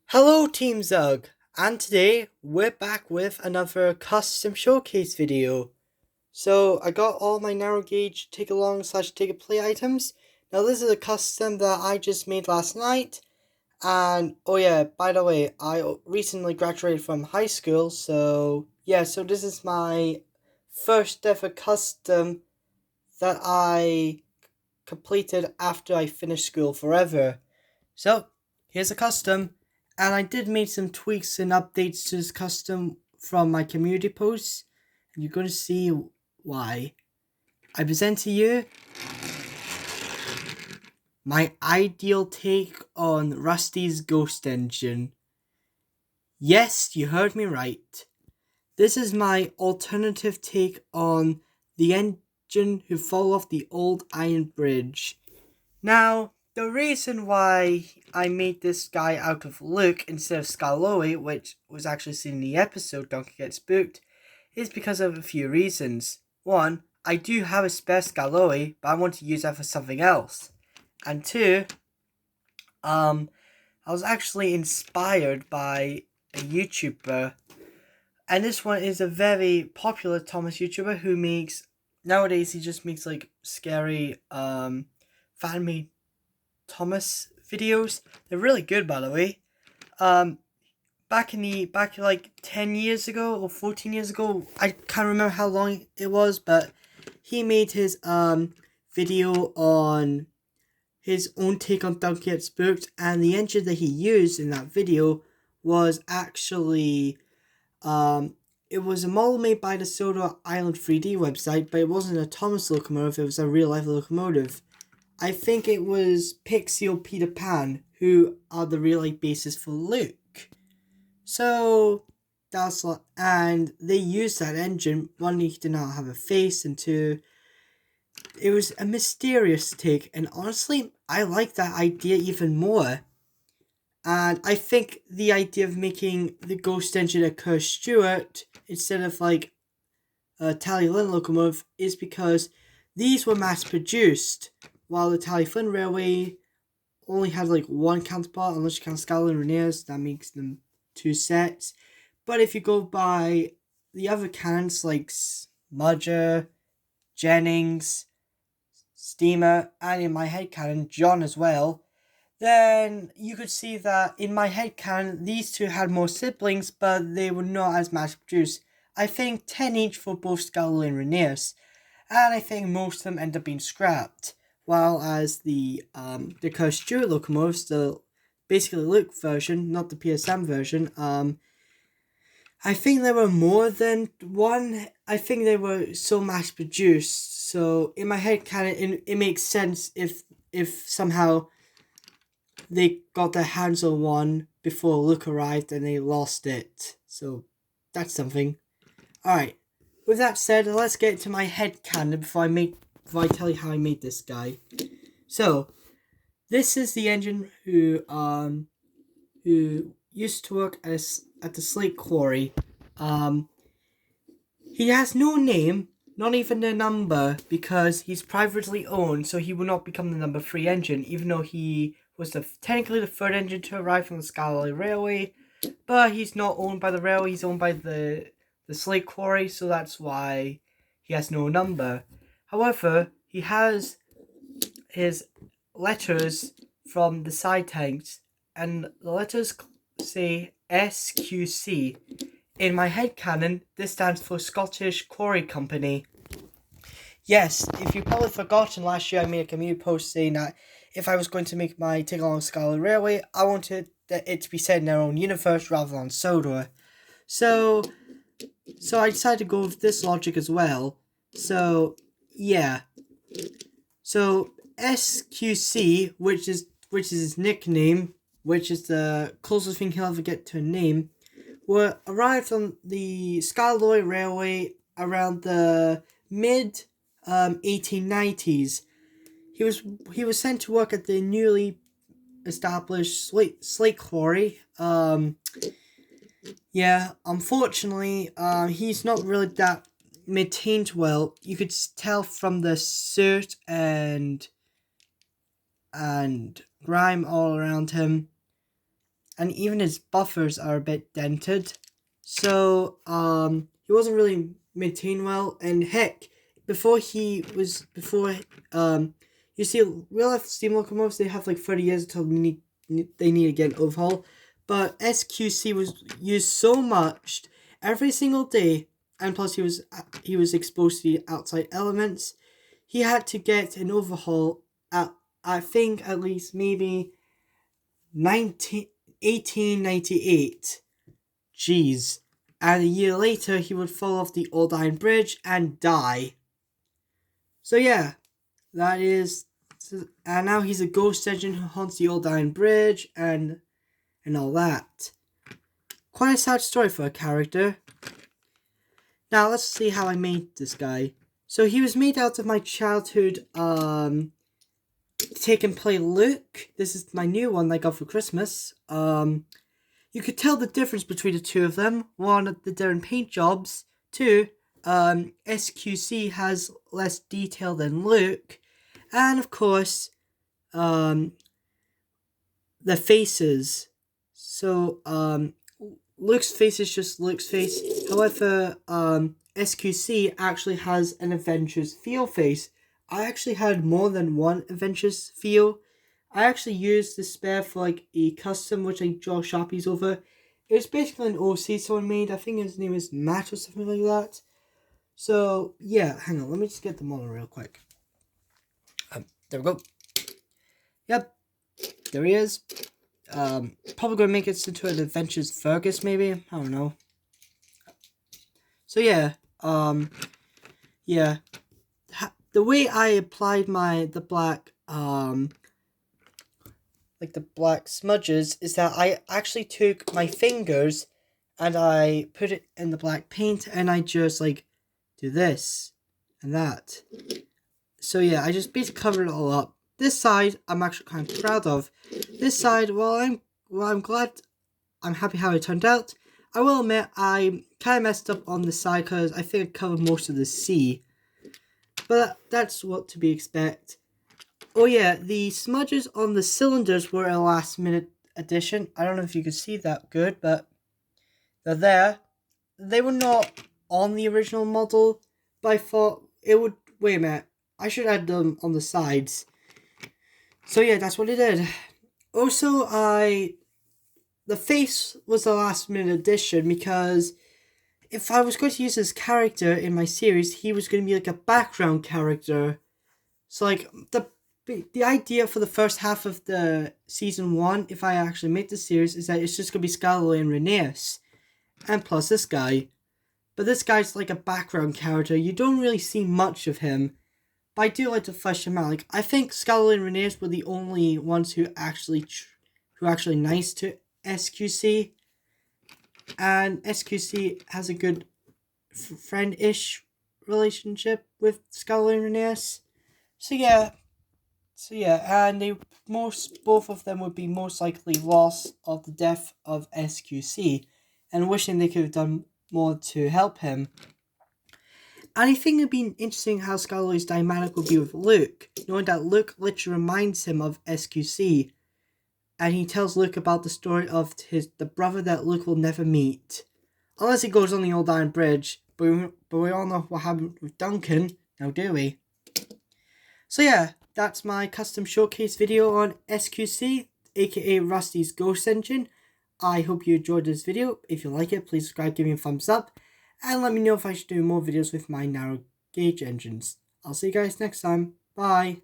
Hello Team Zug, and today we're back with another custom showcase video. So I got all my narrow gauge take along slash take a play items. Now this is a custom that I just made last night, and oh yeah, by the way, I recently graduated from high school, so yeah, so this is my first ever custom that I completed after I finished school forever. So, here's a custom, and I did make some tweaks and updates to this custom from my community posts, and you're going to see why. I present to you my ideal take on Rusty's Ghost Engine. Yes, you heard me right. This is my alternative take on the engine who fell off the old iron bridge. Now, the reason why I made this guy out of Luke instead of Scalloy, which was actually seen in the episode Donkey Gets Spooked, is because of a few reasons. One, I do have a spare Scalloy, but I want to use that for something else. And two, I was actually inspired by a YouTuber, and this one is a very popular Thomas YouTuber who makes, nowadays he just makes like scary fan-made Thomas videos. They're really good, by the way. Um, back like 10 years ago or 14 years ago, I can't remember how long it was, but he made his video on his own take on Donkey Get Spooked, and the engine that he used in that video was actually it was a model made by the Soda Island 3D website, but it wasn't a Thomas locomotive, it was a real life locomotive. I think it was Pixie or Peter Pan who are the real life basis for Luke. So that's like, and they used that engine. One, he did not have a face, and two, it was a mysterious take. And honestly, I like that idea even more. And I think the idea of making the Ghost engine a Kerr Stewart instead of like a Tally Lynn locomotive is because these were mass produced, while the Tally Flynn Railway only had like one counterpart, unless you count Scarlet and Rainiers, that makes them two sets. But if you go by the other cannons like Smudger, Jennings, Steamer, and in my head canon, John as well, then you could see that in my head canon, these two had more siblings, but they were not as mass produced. I think 10 each for both Scarlet and Rainiers, and I think most of them end up being scrapped. While as the Kerr Stewart locomotives, the basically Luke version, not the PSM version, I think there were more than one. I think they were so mass produced. So in my head canon, it makes sense if somehow they got their hands on one before Luke arrived and they lost it. So that's something. Alright. With that said, let's get to my head canon before I tell you how I made this guy. So, this is the engine who used to work at the slate quarry. He has no name, not even a number, because he's privately owned, so he will not become the number 3 engine, even though he was technically the third engine to arrive from the Scally Railway. But he's not owned by the railway, he's owned by the slate quarry, so that's why he has no number. However, he has his letters from the side tanks, and the letters say SQC. In my head canon, this stands for Scottish Quarry Company. Yes, if you've probably forgotten, last year I made a community post saying that if I was going to make my take along Scarlet Railway, I wanted it to be set in their own universe rather than Sodor. So I decided to go with this logic as well. So yeah. So SQC, which is his nickname, which is the closest thing he'll ever get to a name, were arrived on the Scarloy Railway around the mid 1890s. He was sent to work at the newly established slate quarry. Yeah, unfortunately, he's not really that maintained well. You could tell from the soot and grime all around him. and even his buffers are a bit dented. So he wasn't really maintained well, and heck, before you see real life steam locomotives, they have like 30 years until they need to get an overhaul. But SQC was used so much every single day, and plus he was exposed to the outside elements. He had to get an overhaul at, I think, at least maybe 1898. Jeez. And a year later, he would fall off the Old Iron Bridge and die. So yeah, that is... And now he's a ghost engine who haunts the Old Iron Bridge and all that. Quite a sad story for a character. Now let's see how I made this guy. So he was made out of my childhood take and play Luke. This is my new one that I got for Christmas. You could tell the difference between the two of them. One, the different paint jobs. Two, SQC has less detail than Luke. And of course, the faces. So, Luke's face is just Luke's face. However, SQC actually has an Avengers feel face. I actually had more than one Avengers feel. I actually used the spare for like a custom which I draw Sharpies over. It was basically an OC someone made. I think his name is Matt or something like that. So yeah, hang on, let me just get the model real quick. There we go. Yep, there he is. Probably gonna make it into an Adventures Fergus maybe. I don't know. So yeah, yeah. The way I applied the black like the black smudges is that I actually took my fingers and I put it in the black paint and I just like do this and that. So yeah, I just basically covered it all up. This side I'm actually kind of proud of. This side, I'm happy how it turned out. I will admit I kind of messed up on the side because I think I covered most of the sea. But that's what to be expected. Oh yeah, the smudges on the cylinders were a last minute addition. I don't know if you could see that good, but they're there. They were not on the original model, but I thought it would... Wait a minute, I should add them on the sides. So yeah, that's what I did. Also, the face was a last minute addition because if I was going to use this character in my series, he was going to be like a background character. So like the idea for the first half of the season 1, if I actually make the series, is that it's just going to be Scholarly and Rhaenyra. And plus this guy. But this guy's like a background character. You don't really see much of him. But I do like to flesh him out. Like, I think Scholarly and Rhaenyra were the only ones who actually nice to SQC. And SQC has a good friend-ish relationship with Scholarly and Rhaenyra. So yeah, and both of them would be most likely lost of the death of SQC, and wishing they could have done more to help him. And I think it'd be interesting how Scholarly's dynamic would be with Luke, knowing that Luke literally reminds him of SQC, and he tells Luke about the story of the brother that Luke will never meet, unless he goes on the Old Iron Bridge. But we all know what happened with Duncan, now do we? So yeah, that's my custom showcase video on SQC, aka Rusty's Ghost Engine. I hope you enjoyed this video. If you like it, please subscribe, give me a thumbs up, and let me know if I should do more videos with my narrow gauge engines. I'll see you guys next time. Bye.